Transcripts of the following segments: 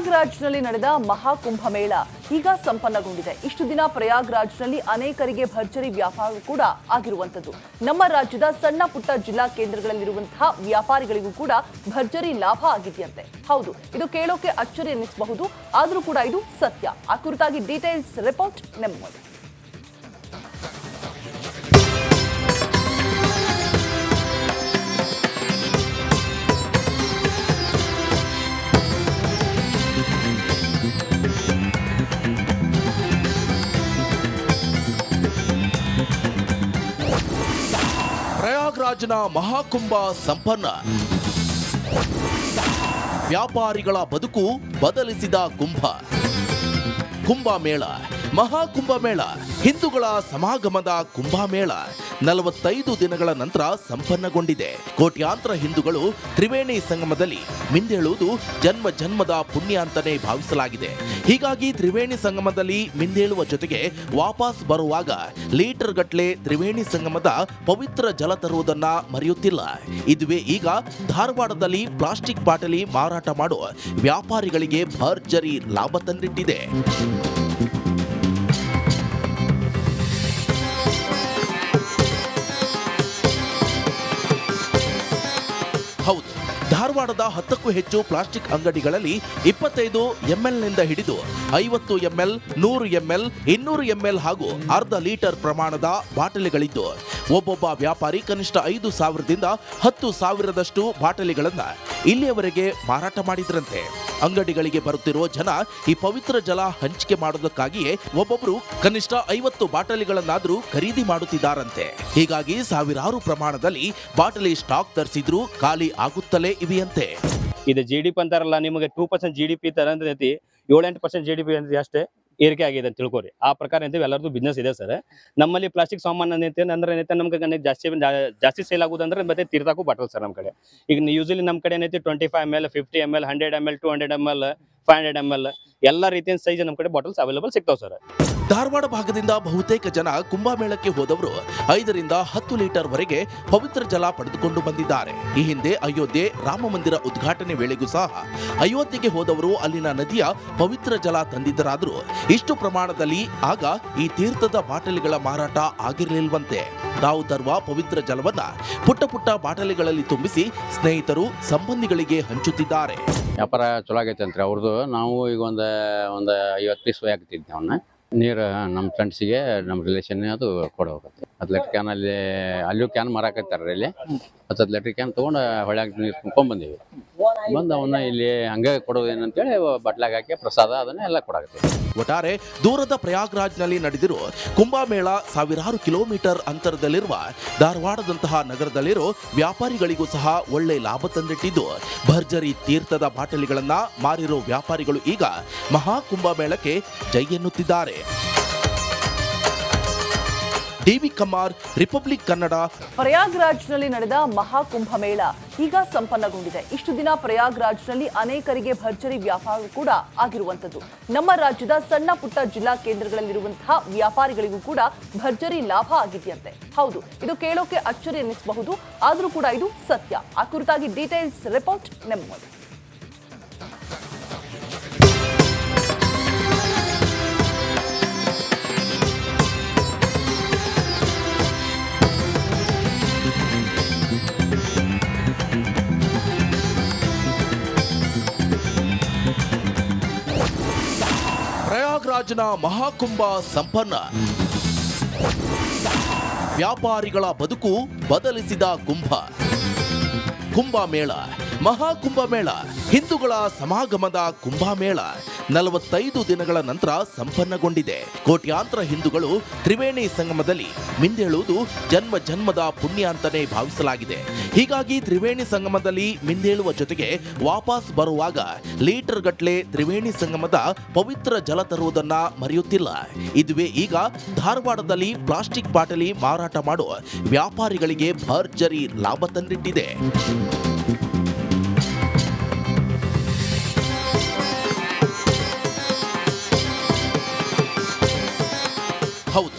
ಪ್ರಯಾಗ್ರಾಜ್ನಲ್ಲಿ ನಡೆದ ಮಹಾಕುಂಭಮೇಳ ಈಗ ಸಂಪನ್ನಗೊಂಡಿದೆ. ಇಷ್ಟು ದಿನ ಪ್ರಯಾಗ್ರಾಜ್ನಲ್ಲಿ ಅನೇಕರಿಗೆ ಭರ್ಜರಿ ವ್ಯಾಪಾರ ಕೂಡ ಆಗಿರುವಂತದ್ದು. ನಮ್ಮ ರಾಜ್ಯದ ಸಣ್ಣ ಪುಟ್ಟ ಜಿಲ್ಲಾ ಕೇಂದ್ರಗಳಲ್ಲಿರುವಂತಹ ವ್ಯಾಪಾರಿಗಳಿಗೂ ಕೂಡ ಭರ್ಜರಿ ಲಾಭ ಆಗಿದೆಯಂತೆ. ಹೌದು, ಇದು ಕೇಳೋಕೆ ಅಚ್ಚರಿ ಎನ್ನಿಸಬಹುದು, ಆದರೂ ಕೂಡ ಇದು ಸತ್ಯ. ಆ ಕುರಿತಾಗಿ ಡೀಟೇಲ್ಸ್ ರಿಪೋರ್ಟ್ ನಮ್ಮ ಮುಂದೆ. ಪ್ರಯಾಗ್ರಾಜ್ನ ಮಹಾಕುಂಭ ಸಂಪನ್ನ. ವ್ಯಾಪಾರಿಗಳ ಬದುಕು ಬದಲಿಸಿದ ಕುಂಭಮೇಳ. ಮಹಾಕುಂಭಮೇಳ ಹಿಂದೂಗಳ ಸಮಾಗಮದ ಕುಂಭಮೇಳ 45 ದಿನಗಳ ನಂತರ ಸಂಪನ್ನಗೊಂಡಿದೆ. ಕೋಟ್ಯಾಂತರ ಹಿಂದೂಗಳು ತ್ರಿವೇಣಿ ಸಂಗಮದಲ್ಲಿ ಮಿಂದೇಳುವುದು ಜನ್ಮದ ಪುಣ್ಯ ಅಂತಾನೆ ಭಾವಿಸಲಾಗಿದೆ. ಹೀಗಾಗಿ ತ್ರಿವೇಣಿ ಸಂಗಮದಲ್ಲಿ ಮಿಂದೇಳುವ ಜೊತೆಗೆ ವಾಪಸ್ ಬರುವಾಗ ಲೀಟರ್ ಗಟ್ಟಲೆ ತ್ರಿವೇಣಿ ಸಂಗಮದ ಪವಿತ್ರ ಜಲ ತರುವುದನ್ನ ಮರೆಯುತ್ತಿಲ್ಲ. ಇದುವೇ ಈಗ ಧಾರವಾಡದಲ್ಲಿ ಪ್ಲಾಸ್ಟಿಕ್ ಬಾಟಲಿ ಮಾರಾಟ ಮಾಡುವ ವ್ಯಾಪಾರಿಗಳಿಗೆ ಭರ್ಜರಿ ಲಾಭ ತಂದಿಟ್ಟಿದೆ. ಹೌದು, ಧಾರವಾಡದ 10ಕ್ಕೂ ಹೆಚ್ಚು ಪ್ಲಾಸ್ಟಿಕ್ ಅಂಗಡಿಗಳಲ್ಲಿ 25 ml ನಿಂದ ಹಿಡಿದು 50 ml, 100 ml, 200 ml ಹಾಗೂ ಅರ್ಧ ಲೀಟರ್ ಪ್ರಮಾಣದ ಬಾಟಲಿಗಳಿದ್ದು ಒಬ್ಬೊಬ್ಬ ವ್ಯಾಪಾರಿ ಕನಿಷ್ಠ 5,000ದಿಂದ 10,000ದಷ್ಟು ಬಾಟಲಿಗಳನ್ನು ಇಲ್ಲಿಯವರೆಗೆ ಮಾರಾಟ ಮಾಡಿದ್ರಂತೆ. ಅಂಗಡಿಗಳಿಗೆ ಬರುತ್ತಿರುವ ಜನ ಈ ಪವಿತ್ರ ಜಲ ಹಂಚಿಕೆ ಮಾಡೋದಕ್ಕಾಗಿಯೇ ಒಬ್ಬೊಬ್ರು ಕನಿಷ್ಠ 50 ಬಾಟಲಿಗಳನ್ನಾದ್ರೂ ಖರೀದಿ ಮಾಡುತ್ತಿದ್ದಾರಂತೆ. ಹೀಗಾಗಿ ಸಾವಿರಾರು ಪ್ರಮಾಣದಲ್ಲಿ ಬಾಟಲಿ ಸ್ಟಾಕ್ ತರಿಸಿದ್ರು ಖಾಲಿ ಆಗುತ್ತಲೇ ಇವೆಯಂತೆ. ಇದು GDP ಅಂತಾರಲ್ಲ, ನಿಮಗೆ 2% GDP ತರ ಐತಿ, 7-8% GDP ಅಂತ ಅಷ್ಟೇ ಏರಿಕೆ ಆಗಿದೆ ಅಂತ ತಿಳ್ಕೊರಿ. ಆ ಪ್ರಕಾರ ಅಂತೀವಿ, ಎಲ್ಲರದು ಬಿಸ್ನೆಸ್ ಇದೆ ಸರ್. ನಮ್ಮಲ್ಲಿ ಪ್ಲಾಸ್ಟಿಕ್ ಸಾಮಾನು ಏನೈತೆ ನಮ್ಗೆ ಜಾಸ್ತಿ ಸೇಲ್ ಆಗುದಂದ್ರೆ ಮತ್ತೆ ತೀರ್ಥಕ್ಕೂ ಬಾಟಲ್ ಸರ್. ನಮ್ಮ ಕಡೆ ಈಗ ಯೂಶಲಿ ನಮ್ಮ ಕಡೆ ಏನೈತಿ 25 ml, 50 ml, 100 ml, 200 ml, 500 ml ಎಲ್ಲ ರೀತಿಯ ಸೈಜ್ ನಮ್ಮ ಕಡೆ ಬಾಟಲ್ಸ್ ಅವೈಲೇಬಲ್ ಸಿಗ್ತಾವ್ ಸರ್. ಧಾರವಾಡ ಭಾಗದಿಂದ ಬಹುತೇಕ ಜನ ಕುಂಭಮೇಳಕ್ಕೆ ಹೋದವರು 5ರಿಂದ 10 ಲೀಟರ್ ವರೆಗೆ ಪವಿತ್ರ ಜಲ ಪಡೆದುಕೊಂಡು ಬಂದಿದ್ದಾರೆ. ಈ ಹಿಂದೆ ಅಯೋಧ್ಯೆ ರಾಮ ಮಂದಿರ ಉದ್ಘಾಟನೆ ವೇಳೆಗೂ ಸಹ ಅಯೋಧ್ಯೆಗೆ ಹೋದವರು ಅಲ್ಲಿನ ನದಿಯ ಪವಿತ್ರ ಜಲ ತಂದಿದ್ದರಾದರೂ ಇಷ್ಟು ಪ್ರಮಾಣದಲ್ಲಿ ಆಗ ಈ ತೀರ್ಥದ ಬಾಟಲಿಗಳ ಮಾರಾಟ ಆಗಿರಲಿಲ್ವಂತೆ. ತಾವು ತರುವ ಪವಿತ್ರ ಜಲವನ್ನ ಪುಟ್ಟ ಬಾಟಲಿಗಳಲ್ಲಿ ತುಂಬಿಸಿ ಸ್ನೇಹಿತರು ಸಂಬಂಧಿಗಳಿಗೆ ಹಂಚುತ್ತಿದ್ದಾರೆ. ವ್ಯಾಪಾರ ಚಲೋ ಆಗೈತೆ ಅಂತ್ರಿ ಅವ್ರದ್ದು. ನಾವು ಈಗ ಒಂದು 50 ಪೀಸ್ ಒಯ್ಯಾಕತ್ತಿದ್ವಿ. ಅವನ್ನ ನೀರು ನಮ್ಮ ಫ್ರೆಂಡ್ಸಿಗೆ ನಮ್ಮ ರಿಲೇಷನ್ ಅದು ಕೊಡೋಗುತ್ತೆ. 10 ಲೀಟರ್ ಕ್ಯಾನ್ ಅಲ್ಲಿಯೂ ಕ್ಯಾನ್ ಮಾರಾಕತ್ತಾರ. ಇಲ್ಲಿ 10 ಲೀಟರ್ ಕ್ಯಾನ್ ತೊಗೊಂಡು ಹೊಳ್ಯಾಗ ನೀರು ತುಂಬ್ಕೊಂಡ್ ಬಂದೀವಿ. ಬಂದು ಅವನ್ನ ಇಲ್ಲಿ ಹಂಗೆ ಕೊಡೋದು ಏನಂತೇಳಿ ಬಟ್ಲಾಗ ಹಾಕಿ ಪ್ರಸಾದ ಅದನ್ನ ಎಲ್ಲ ಕೊಡಾಕತ್ತೀವಿ. ಒಟ್ಟಾರೆ ದೂರದ ಪ್ರಯಾಗ್ರಾಜ್ನಲ್ಲಿ ನಡೆದಿರೋ ಕುಂಭಮೇಳ ಸಾವಿರಾರು ಕಿಲೋಮೀಟರ್ ಅಂತರದಲ್ಲಿರುವ ಧಾರವಾಡದಂತಹ ನಗರದಲ್ಲಿರೋ ವ್ಯಾಪಾರಿಗಳಿಗೂ ಸಹ ಒಳ್ಳೆ ಲಾಭ ತಂದಿಟ್ಟಿದ್ದು ಭರ್ಜರಿ ತೀರ್ಥದ ಬಾಟಲಿಗಳನ್ನ ಮಾರಿರೋ ವ್ಯಾಪಾರಿಗಳು ಈಗ ಮಹಾಕುಂಭಮೇಳಕ್ಕೆ ಜೈ ಎನ್ನುತ್ತಿದ್ದಾರೆ. DV Kumar, Republic Kannada. ಪ್ರಯಾಗ್ರಾಜ್ನಲ್ಲಿ ನಡೆದ ಮಹಾಕುಂಭಮೇಳ ಈಗ ಸಂಪನ್ನಗೊಂಡಿದೆ. ಇಷ್ಟು ದಿನ ಪ್ರಯಾಗ್ರಾಜ್ನಲ್ಲಿ ಅನೇಕರಿಗೆ ಭರ್ಜರಿ ವ್ಯಾಪಾರ ಕೂಡ ಆಗಿರುವಂತದ್ದು. ನಮ್ಮ ರಾಜ್ಯದ ಸಣ್ಣ ಪುಟ್ಟ ಜಿಲ್ಲಾ ಕೇಂದ್ರಗಳಲ್ಲಿರುವಂತಹ ವ್ಯಾಪಾರಿಗಳಿಗೂ ಕೂಡ ಭರ್ಜರಿ ಲಾಭ ಆಗಿದೆಯಂತೆ. ಹೌದು, ಇದು ಕೇಳೋಕೆ ಅಚ್ಚರಿ ಎನ್ನಿಸಬಹುದು, ಆದರೂ ಕೂಡ ಇದು ಸತ್ಯ. ಆ ಕುರಿತಾಗಿ ಡೀಟೇಲ್ಸ್ ರಿಪೋರ್ಟ್ ನಮ್ಮ ಮುಂದೆ. ಪ್ರಯಾಗ್ರಾಜ್ನ ಮಹಾಕುಂಭ ಸಂಪನ್ನ. ವ್ಯಾಪಾರಿಗಳ ಬದುಕು ಬದಲಿಸಿದ ಕುಂಭಮೇಳ. ಮಹಾಕುಂಭಮೇಳ ಹಿಂದೂಗಳ ಸಮಾಗಮದ ಕುಂಭಮೇಳ 45 ದಿನಗಳ ನಂತರ ಸಂಪನ್ನಗೊಂಡಿದೆ. ಕೋಟ್ಯಾಂತರ ಹಿಂದೂಗಳು ತ್ರಿವೇಣಿ ಸಂಗಮದಲ್ಲಿ ಮಿಂದೇಳುವುದು ಜನ್ಮದ ಪುಣ್ಯ ಅಂತಾನೆ ಭಾವಿಸಲಾಗಿದೆ. ಹೀಗಾಗಿ ತ್ರಿವೇಣಿ ಸಂಗಮದಲ್ಲಿ ಮಿಂದೇಳುವ ಜೊತೆಗೆ ವಾಪಸ್ ಬರುವಾಗ ಲೀಟರ್ ಗಟ್ಟಲೆ ತ್ರಿವೇಣಿ ಸಂಗಮದ ಪವಿತ್ರ ಜಲ ತರುವುದನ್ನ ಮರೆಯುತ್ತಿಲ್ಲ. ಇದುವೇ ಈಗ ಧಾರವಾಡದಲ್ಲಿ ಪ್ಲಾಸ್ಟಿಕ್ ಬಾಟಲಿ ಮಾರಾಟ ಮಾಡುವ ವ್ಯಾಪಾರಿಗಳಿಗೆ ಭರ್ಜರಿ ಲಾಭ ತಂದಿಟ್ಟಿದೆ. ಹೌದು,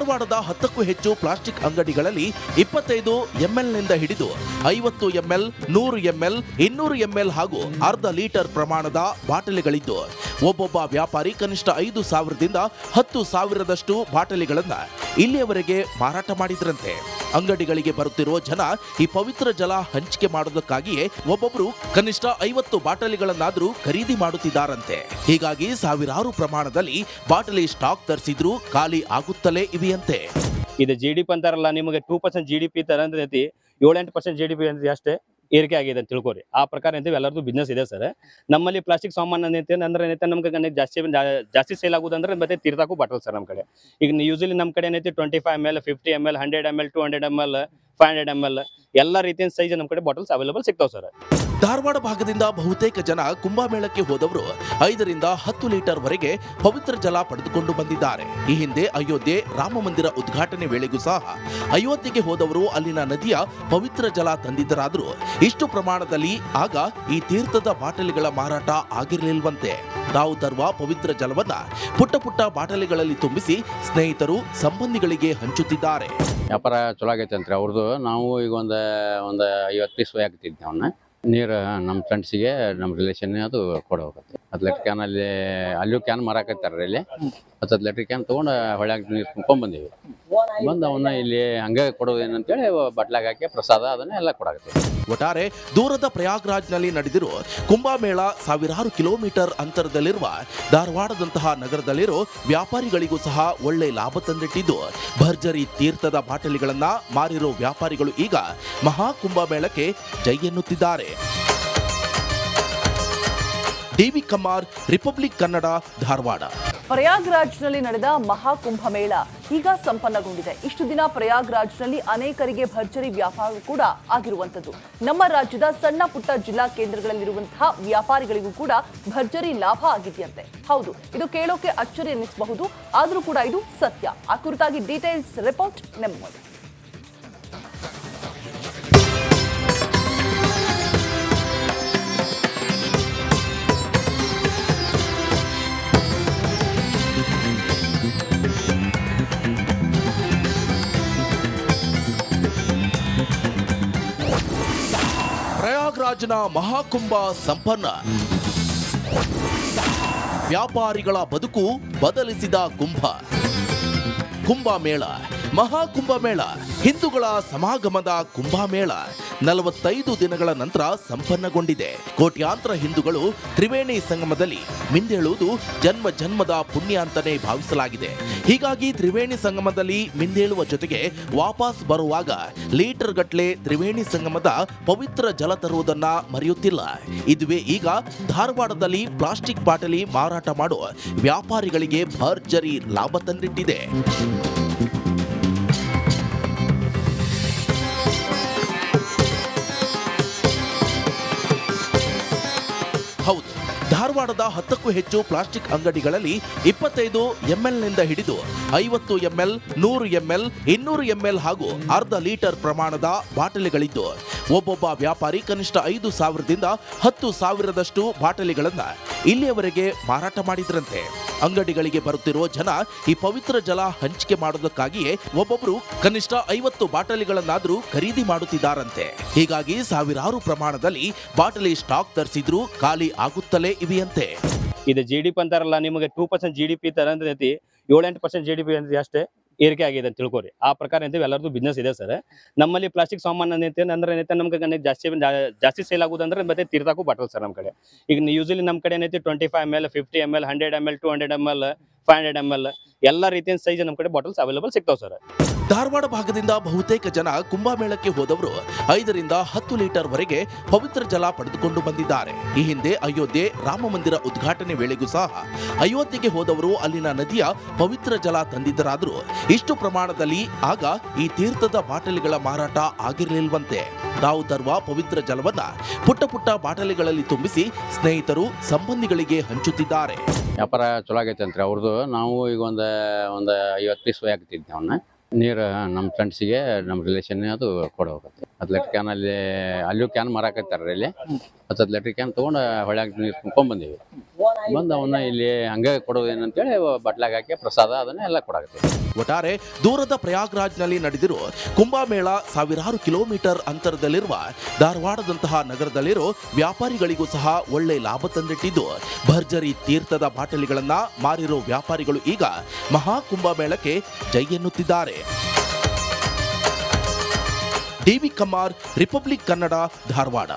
ಧಾರವಾಡದ 10ಕ್ಕೂ ಹೆಚ್ಚು ಪ್ಲಾಸ್ಟಿಕ್ ಅಂಗಡಿಗಳಲ್ಲಿ 25 ಎಂಎಲ್ನಿಂದ ಹಿಡಿದು 50 ಎಂಎಲ್, 100 ಎಂಎಲ್, 200 ಎಂಎಲ್ ಹಾಗೂ ಅರ್ಧ ಲೀಟರ್ ಪ್ರಮಾಣದ ಬಾಟಲಿಗಳಿದ್ದು ಒಬ್ಬೊಬ್ಬ ವ್ಯಾಪಾರಿ ಕನಿಷ್ಠ 5,000ದಿಂದ 10,000ದಷ್ಟು ಬಾಟಲಿಗಳನ್ನ ಇಲ್ಲಿಯವರೆಗೆ ಮಾರಾಟ ಮಾಡಿದ್ರಂತೆ. ಅಂಗಡಿಗಳಿಗೆ ಬರುತ್ತಿರುವ ಜನ ಈ ಪವಿತ್ರ ಜಲ ಹಂಚಿಕೆ ಮಾಡೋದಕ್ಕಾಗಿಯೇ ಒಬ್ಬೊಬ್ರು ಕನಿಷ್ಠ 50 ಬಾಟಲಿಗಳನ್ನಾದ್ರೂ ಖರೀದಿ ಮಾಡುತ್ತಿದ್ದಾರಂತೆ. ಹೀಗಾಗಿ ಸಾವಿರಾರು ಪ್ರಮಾಣದಲ್ಲಿ ಬಾಟಲಿ ಸ್ಟಾಕ್ ತರಿಸಿದ್ರು ಖಾಲಿ ಆಗುತ್ತಲೇ ಇವೆಯಂತೆ. ಇದು GDP ಅಂತಾರಲ್ಲ, ನಿಮಗೆ 2% GDP ತರ ಅಂತೈತಿ, 7-8% GDP ಅಂತ ಅಷ್ಟೇ ಏರಿಕೆ ಆಗಿದೆ ಅಂತ ತಿಳ್ಕೊರಿ. ಆ ಪ್ರಕಾರ ಅಂತ ಎಲ್ಲರದು ಬಿಸ್ನೆಸ್ ಇದೆ ಸರ್. ನಮ್ಮಲ್ಲಿ ಪ್ಲಾಸ್ಟಿಕ್ ಸಾಮಾನು ಏನೈತೆ ನಮ್ಗೆ ಜಾಸ್ತಿ ಸೇಲ್ ಆಗುದಂದ್ರೆ ಮತ್ತೆ ತೀರ್ಥಕ್ಕೂ ಬಾಟಲ್ ಸರ್. ನಮ್ಮ ಕಡೆ ಈಗ ಯೂಶಲಿ ನಮ್ಮ ಕಡೆ ಏನೈತಿ 25 ml, 50 ml, 100 ml, 200 ml, 500 ml ಎಲ್ಲ ರೀತಿಯ ಸೈಜ್ ನಮ್ಮ ಕಡೆ ಬಾಟಲ್ಸ್ ಅವೈಲೇಬಲ್ ಸಿಗ್ತಾವೆ ಸರ್. ಧಾರವಾಡ ಭಾಗದಿಂದ ಬಹುತೇಕ ಜನ ಕುಂಭಮೇಳಕ್ಕೆ ಹೋದವರು 5ರಿಂದ 10 ಲೀಟರ್ ವರೆಗೆ ಪವಿತ್ರ ಜಲ ಪಡೆದುಕೊಂಡು ಬಂದಿದ್ದಾರೆ. ಈ ಹಿಂದೆ ಅಯೋಧ್ಯೆ ರಾಮ ಮಂದಿರ ಉದ್ಘಾಟನೆ ವೇಳೆಗೂ ಸಹ ಅಯೋಧ್ಯೆಗೆ ಹೋದವರು ಅಲ್ಲಿನ ನದಿಯ ಪವಿತ್ರ ಜಲ ತಂದಿದ್ದರಾದರೂ ಇಷ್ಟು ಪ್ರಮಾಣದಲ್ಲಿ ಆಗ ಈ ತೀರ್ಥದ ಬಾಟಲಿಗಳ ಮಾರಾಟ ಆಗಿರಲಿಲ್ವಂತೆ. ತಾವು ತರುವ ಪವಿತ್ರ ಜಲವನ್ನ ಪುಟ್ಟ ಪುಟ್ಟ ಬಾಟಲಿಗಳಲ್ಲಿ ತುಂಬಿಸಿ ಸ್ನೇಹಿತರು ಸಂಬಂಧಿಗಳಿಗೆ ಹಂಚುತ್ತಿದ್ದಾರೆ. ವ್ಯಾಪಾರ ಚಲೋ ಆಗೈತೆ ಅಂತ್ರಿ ಅವ್ರದ್ದು. ನಾವು ಈಗ ಒಂದು 50 ಪೀಸ್ ಒಯ್ಯಾಕತ್ತಿದ್ವಿ. ಅವನ್ನ ನೀರು ನಮ್ಮ ಫ್ರೆಂಡ್ಸಿಗೆ ನಮ್ಮ ರಿಲೇಷನ್ ಅದು ಕೊಡ ಹೋಗುತ್ತೆ. 10 ಲೀಟರ್ ಕ್ಯಾನ್ ಅಲ್ಲಿಯೂ ಕ್ಯಾನ್ ಮಾರಾಕತ್ತಾರ. ಇಲ್ಲಿ 10 ಲೀಟರ್ ಕ್ಯಾನ್ ತೊಗೊಂಡು ಹೊಳ್ಯಾಗ ನೀರು ತುಂಬ್ಕೊಂಡ್ ಬಂದೀವಿ. ಬಂದು ಅವನ್ನ ಇಲ್ಲಿ ಹಂಗೆ ಕೊಡೋದೇನಂತೇಳಿ ಬಟ್ಲಾಗ ಹಾಕಿ ಪ್ರಸಾದ ಅದನ್ನ ಎಲ್ಲ ಕೊಡಾಕತ್ತೀವಿ. ಒಟ್ಟಾರೆ ದೂರದ ಪ್ರಯಾಗ್ರಾಜ್ನಲ್ಲಿ ನಡೆದಿರೋ ಕುಂಭಮೇಳ ಸಾವಿರಾರು ಕಿಲೋಮೀಟರ್ ಅಂತರದಲ್ಲಿರುವ ಧಾರವಾಡದಂತಹ ನಗರದಲ್ಲಿರೋ ವ್ಯಾಪಾರಿಗಳಿಗೂ ಸಹ ಒಳ್ಳೆ ಲಾಭ ತಂದಿಟ್ಟಿದ್ದು ಭರ್ಜರಿ ತೀರ್ಥದ ಬಾಟಲಿಗಳನ್ನ ಮಾರಿರೋ ವ್ಯಾಪಾರಿಗಳು ಈಗ ಮಹಾ ಕುಂಭಮೇಳಕ್ಕೆ ಜೈ ಎನ್ನುತ್ತಿದ್ದಾರೆ. DV Kumar, Republic Kannada, Dharwad. ಪ್ರಯಾಗ್ರಾಜ್ನಲ್ಲಿ ನಡೆದ ಮಹಾಕುಂಭಮೇಳ ಈಗ ಸಂಪನ್ನಗೊಂಡಿದೆ. ಇಷ್ಟು ದಿನ ಪ್ರಯಾಗ್ರಾಜ್ನಲ್ಲಿ ಅನೇಕರಿಗೆ ಭರ್ಜರಿ ವ್ಯಾಪಾರ ಕೂಡ ಆಗಿರುವಂತದ್ದು. ನಮ್ಮ ರಾಜ್ಯದ ಸಣ್ಣ ಪುಟ್ಟ ಜಿಲ್ಲಾ ಕೇಂದ್ರಗಳಲ್ಲಿರುವಂತಹ ವ್ಯಾಪಾರಿಗಳಿಗೂ ಕೂಡ ಭರ್ಜರಿ ಲಾಭ ಆಗಿದೆಯಂತೆ. ಹೌದು, ಇದು ಕೇಳೋಕೆ ಅಚ್ಚರಿ ಅನ್ನಿಸಬಹುದು, ಆದರೂ ಕೂಡ ಇದು ಸತ್ಯ. ಆ ಕುರಿತಾಗಿ ಡೀಟೇಲ್ಸ್ ರಿಪೋರ್ಟ್ ನಮ್ಮ ಮುಂದೆ. ಪ್ರಯಾಗ್ರಾಜ್ನ ಮಹಾಕುಂಭ ಸಂಪನ್ನ. ವ್ಯಾಪಾರಿಗಳ ಬದುಕು ಬದಲಿಸಿದ ಕುಂಭಮೇಳ. ಮಹಾಕುಂಭಮೇಳ ಹಿಂದೂಗಳ ಸಮಾಗಮದ ಕುಂಭಮೇಳ 45 ದಿನಗಳ ನಂತರ ಸಂಪನ್ನಗೊಂಡಿದೆ. ಕೋಟ್ಯಾಂತರ ಹಿಂದೂಗಳು ತ್ರಿವೇಣಿ ಸಂಗಮದಲ್ಲಿ ಮಿಂದೇಳುವುದು ಜನ್ಮದ ಪುಣ್ಯ ಅಂತಾನೆ ಭಾವಿಸಲಾಗಿದೆ. ಹೀಗಾಗಿ ತ್ರಿವೇಣಿ ಸಂಗಮದಲ್ಲಿ ಮಿಂದೇಳುವ ಜೊತೆಗೆ ವಾಪಸ್ ಬರುವಾಗ ಲೀಟರ್ ಗಟ್ಲೆ ತ್ರಿವೇಣಿ ಸಂಗಮದ ಪವಿತ್ರ ಜಲ ತರುವುದನ್ನ ಮರೆಯುತ್ತಿಲ್ಲ. ಇದುವೇ ಈಗ ಧಾರವಾಡದಲ್ಲಿ ಪ್ಲಾಸ್ಟಿಕ್ ಬಾಟಲಿ ಮಾರಾಟ ಮಾಡುವ ವ್ಯಾಪಾರಿಗಳಿಗೆ ಭರ್ಜರಿ ಲಾಭ ತಂದಿಟ್ಟಿದೆ. ಹೌದು, ಧಾರವಾಡದ 10ಕ್ಕೂ ಹೆಚ್ಚು ಪ್ಲಾಸ್ಟಿಕ್ ಅಂಗಡಿಗಳಲ್ಲಿ 25 ಎಂಎಲ್ನಿಂದ ಹಿಡಿದು 50 ಎಂಎಲ್, 100 ಎಂಎಲ್, 200 ಎಂಎಲ್ ಹಾಗೂ ಅರ್ಧ ಲೀಟರ್ ಪ್ರಮಾಣದ ಬಾಟಲಿಗಳಿದ್ದು ಒಬ್ಬೊಬ್ಬ ವ್ಯಾಪಾರಿ ಕನಿಷ್ಠ 5,000ದಿಂದ 10,000ದಷ್ಟು ಬಾಟಲಿಗಳನ್ನ ಇಲ್ಲಿಯವರೆಗೆ ಮಾರಾಟ ಮಾಡಿದ್ರಂತೆ. ಅಂಗಡಿಗಳಿಗೆ ಬರುತ್ತಿರುವ ಜನ ಈ ಪವಿತ್ರ ಜಲ ಹಂಚಿಕೆ ಮಾಡೋದಕ್ಕಾಗಿಯೇ ಒಬ್ಬೊಬ್ರು ಕನಿಷ್ಠ 50 ಬಾಟಲಿಗಳನ್ನಾದ್ರೂ ಖರೀದಿ ಮಾಡುತ್ತಿದ್ದಾರಂತೆ. ಹೀಗಾಗಿ ಸಾವಿರಾರು ಪ್ರಮಾಣದಲ್ಲಿ ಬಾಟಲಿ ಸ್ಟಾಕ್ ತರಿಸಿದ್ರು ಖಾಲಿ ಆಗುತ್ತಲೇ ಇವೆಯಂತೆ. ಇದು GDP ಅಂತಾರಲ್ಲ, ನಿಮಗೆ 2% GDP ತರ ಅಂತೈತಿ, 7-8% GDP ಅಂತ ಅಷ್ಟೇ ಏರಿಕೆ ಆಗಿದೆ ಅಂತ ತಿಳ್ಕೊರಿ. ಆ ಪ್ರಕಾರ ಅಂತ ಎಲ್ಲರದು ಬಿಸ್ನೆಸ್ ಇದೆ ಸರ್. ನಮ್ಮಲ್ಲಿ ಪ್ಲಾಸ್ಟಿಕ್ ಸಾಮಾನು ಏನೈತೆ ನಮ್ಗೆ ಜಾಸ್ತಿ ಸೇಲ್ ಆಗುದಂದ್ರೆ ಮತ್ತೆ ತೀರ್ಥಕ್ಕೂ ಬಾಟಲ್ ಸರ್. ನಮ್ಮ ಕಡೆ ಈಗ ಯೂಶಲಿ ನಮ್ಮ ಕಡೆ ಏನೈತಿ 25 ml, 50 ml, 100 ml, 200 ml, 500 ml ಎಲ್ಲ ರೀತಿಯ ಸೈಜ್ ನಮ್ಮ ಕಡೆ ಬಾಟಲ್ಸ್ ಅವೈಲೇಬಲ್ ಸಿಗ್ತಾವೆ ಸರ್. ಧಾರವಾಡ ಭಾಗದಿಂದ ಬಹುತೇಕ ಜನ ಕುಂಭಮೇಳಕ್ಕೆ ಹೋದವರು 5ರಿಂದ 10 ಲೀಟರ್ ವರೆಗೆ ಪವಿತ್ರ ಜಲ ಪಡೆದುಕೊಂಡು ಬಂದಿದ್ದಾರೆ. ಈ ಹಿಂದೆ ಅಯೋಧ್ಯೆ ರಾಮ ಮಂದಿರ ಉದ್ಘಾಟನೆ ವೇಳೆಗೂ ಸಹ ಅಯೋಧ್ಯೆಗೆ ಹೋದವರು ಅಲ್ಲಿನ ನದಿಯ ಪವಿತ್ರ ಜಲ ತಂದಿದ್ದರಾದರೂ ಇಷ್ಟು ಪ್ರಮಾಣದಲ್ಲಿ ಆಗ ಈ ತೀರ್ಥದ ಬಾಟಲಿಗಳ ಮಾರಾಟ ಆಗಿರಲಿಲ್ವಂತೆ. ತಾವು ತರುವ ಪವಿತ್ರ ಜಲವನ್ನ ಪುಟ್ಟ ಪುಟ್ಟ ಬಾಟಲಿಗಳಲ್ಲಿ ತುಂಬಿಸಿ ಸ್ನೇಹಿತರು ಸಂಬಂಧಿಗಳಿಗೆ ಹಂಚುತ್ತಿದ್ದಾರೆ. ವ್ಯಾಪಾರ ಚಲೋ ಆಗೈತೆ ಅಂತ್ರಿ ಅವ್ರದ್ದು. ನಾವು ಈಗ ಒಂದು 50 ಪೀಸ್ ಒಯ್ಯಾಕತ್ತಿದ್ವಿ. ಅವನ್ನ ನೀರು ನಮ್ಮ ಫ್ರೆಂಡ್ಸಿಗೆ ನಮ್ಮ ರಿಲೇಷನ್ ಅದು ಕೊಡ ಹೋಗುತ್ತೆ. 10 ಲೀಟರ್ ಕ್ಯಾನ್ ಅಲ್ಲಿಯೂ ಕ್ಯಾನ್ ಮಾರಾಕತ್ತಾರ. ಇಲ್ಲಿ 10 ಲೀಟರ್ ಕ್ಯಾನ್ ತೊಗೊಂಡು ಹೊಳ್ಯಾಗ ನೀರು ತುಂಬ್ಕೊಂಡ್ ಬಂದೀವಿ. ಬಂದು ಅವನ್ನ ಇಲ್ಲಿ ಹಂಗೆ ಕೊಡೋದೇನಂತೇಳಿ ಬಟ್ಲಾಗ ಹಾಕಿ ಪ್ರಸಾದ ಅದನ್ನ ಎಲ್ಲ ಕೊಡಾಕತ್ತೀವಿ. ಒಟ್ಟಾರೆ ದೂರದ ಪ್ರಯಾಗ್ರಾಜ್ನಲ್ಲಿ ನಡೆದಿರೋ ಕುಂಭಮೇಳ ಸಾವಿರಾರು ಕಿಲೋಮೀಟರ್ ಅಂತರದಲ್ಲಿರುವ ಧಾರವಾಡದಂತಹ ನಗರದಲ್ಲಿರೋ ವ್ಯಾಪಾರಿಗಳಿಗೂ ಸಹ ಒಳ್ಳೆ ಲಾಭ ತಂದಿಟ್ಟಿದ್ದು, ಭರ್ಜರಿ ತೀರ್ಥದ ಬಾಟಲಿಗಳನ್ನ ಮಾರಿರೋ ವ್ಯಾಪಾರಿಗಳು ಈಗ ಮಹಾ ಕುಂಭಮೇಳಕ್ಕೆ ಜೈ ಎನ್ನುತ್ತಿದ್ದಾರೆ. DV Kumar, Republic Kannada, Dharwad.